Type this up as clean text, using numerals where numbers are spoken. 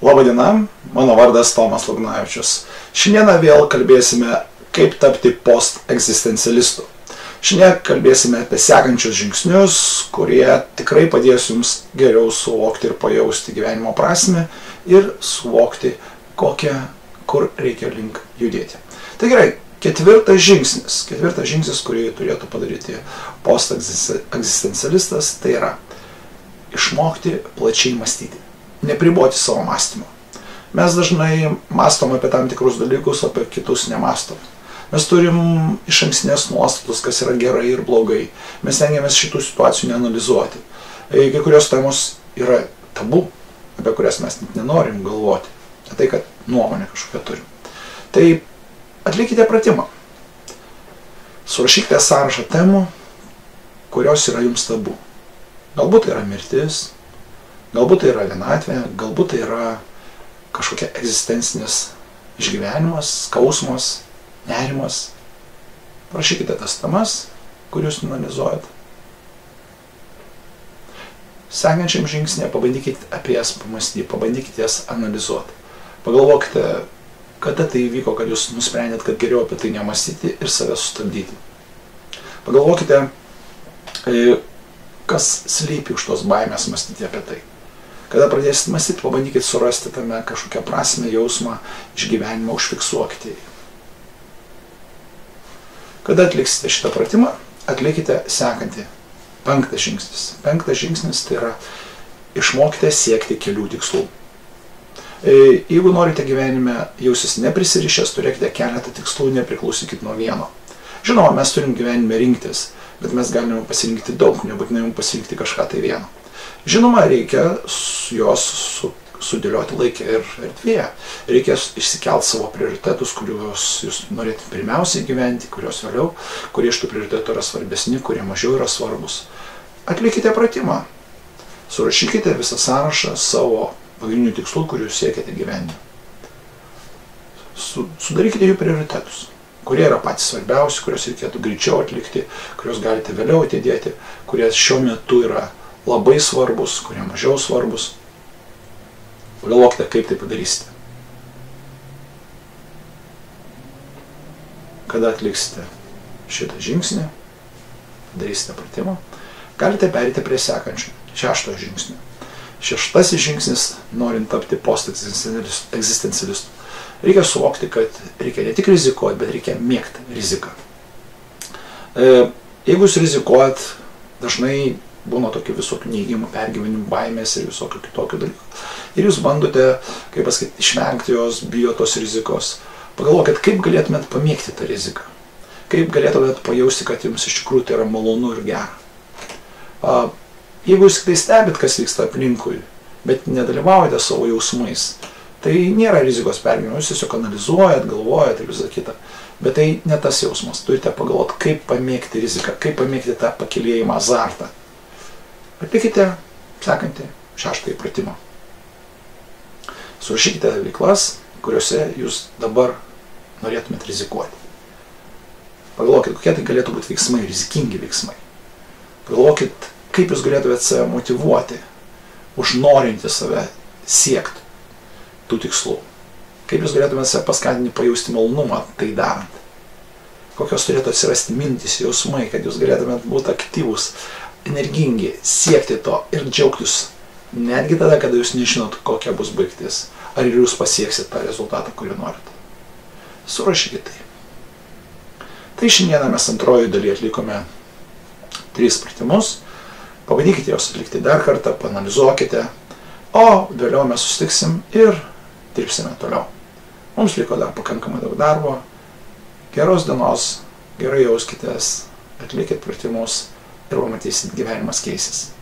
Labadiena, mano vardas Tomas Lugnavičius. Šiandieną vėl kalbėsime, kaip tapti post-egzistencialistu. Šiandien kalbėsime apie sekančius žingsnius, kurie tikrai padės jums geriau suvokti ir pajausti gyvenimo prasmę ir suvokti, kur reikia link judėti. Tai gerai, ketvirtas žingsnis, kurį turėtų padaryti post-egzistencialistas, tai yra išmokti plačiai mąstyti. Nepriboti savo mąstymą. Mes dažnai mąstom apie tam tikrus dalykus, apie kitus nemąstom. Mes turim išankstinės nuostatus, kas yra gerai ir blogai. Mes stengiamės šitų situacijų neanalizuoti. Kai kurios temos yra tabu, apie kurias mes net nenorim galvoti. Tai, kad nuomonę kažkokią turim. Tai atlikite pratimą. Surašykite sąrašą temų, kurios yra jums tabu. Galbūt tai yra mirtis, galbūt tai yra vienatvė, galbūt tai yra kažkokia egzistencinis išgyvenimas, skausmas, nerimas. Parašykite tas temas, kur jūs analizuojat. Sekančiam žingsnėje pabandykite apie jas pamąstyti, pabandykite jas analizuoti. Pagalvokite, kada tai įvyko, kad jūs nusprendėt, kad geriau apie tai nemąstyti ir save sustabdyti. Pagalvokite, kas slypi už tos baimės mąstyti apie tai. Kada pradėsite mąstyti, pabandykite surasti tame kažkokią prasmę, jausmą, išgyvenimą, užfiksuokite jį. Kada atliksite šitą pratimą, atlikite sekantį. Penktas žingsnis. Penktas žingsnis tai yra išmokite siekti kelių tikslų. Jeigu norite gyvenime jausis neprisirišęs, turėkite keletą tikslų, nepriklausykit nuo vieno. Žinoma, mes turim gyvenime rinktis, bet mes galime pasirinkti daug, nebūtinai pasirinkti kažką tai vieno. Žinoma, reikia juos sudėlioti laikę ir erdvėje. Reikia išsikelti savo prioritetus, kuriuos jūs norėtumėte pirmiausiai gyventi, kuriuos vėliau, kurie iš tų prioritetų yra svarbesni, kurie mažiau yra svarbus. Atlikite pratimą. Surašykite visą sąrašą savo pagrindinių tikslų, kuriuos siekiate gyvenime. Sudarykite jų prioritetus, kurie yra patys svarbiausi, kuriuos reikėtų greičiau atlikti, kuriuos galite vėliau atidėti, kurie šiuo metu yra labai svarbus, kurie mažiau svarbus. Pagalvokite, kaip tai padarysite. Kada atliksite šitą žingsnį, darysite pratimą, galite perėti prie sekančio, šeštojo žingsnio. Šeštasis žingsnis, norint tapti post-egzistencialistu. Reikia suvokti, kad reikia ne tik rizikuoti, bet reikia mėgti riziką. Jeigu jūs rizikuojat, dažnai būna tokių visokių neįgimų, pergyvenimų, baimės ir visokių kitokių dalykų. Ir jūs bandote, kaip pasakyti, išvengti jos, bijo tos rizikos. Pagalvokit, kaip galėtumėt pamėgti tą riziką. Kaip galėtumėt pajausti, kad jums iš tikrųjų tai yra malonu ir gera. Jeigu jūs tik tai stebit, kas vyksta aplinkui, bet nedalyvaujate savo jausmais, tai nėra rizikos pergyvenimo, jūs tiesiog analizuojat, galvojat ir visą kitą. Bet tai ne tas jausmas. Turite pagalvoti, kaip pamėgti riziką, kaip pamėgti tą pakylėjimą, azartą. Atlikite sekantį šeštąjį pratimą. Surašykite veiklas, kuriuose jūs dabar norėtumėt rizikuoti. Pagalvokit, kokie tai galėtų būti veiksmai, rizikingi veiksmai. Pagalvokit, kaip jūs galėtumėt save motyvuoti, užnorinti save siekti tų tikslų. Kaip jūs galėtumėt save paskatinti pajausti malonumą tai darant. Kokios turėtų atsirasti mintys, jausmai, kad jūs galėtumėt būti aktyvūs, energingi, siekti to ir džiaugtis. Netgi tada, kada jūs nežinot, kokia bus baigtis. Ar jūs pasieksit tą rezultatą, kurį norit. Surašykite tai. Tai šiandieną mes antrojoje dalyje atlikome 3 pratimus. Pabandykite juos atlikti dar kartą, paanalizuokite. O vėliau mes susitiksim ir dirbsime toliau. Mums liko dar pakankamai daug darbo. Geros dienos, gerai jauskitės, atlikit pratimus ir pamatysit, gyvenimas keisis.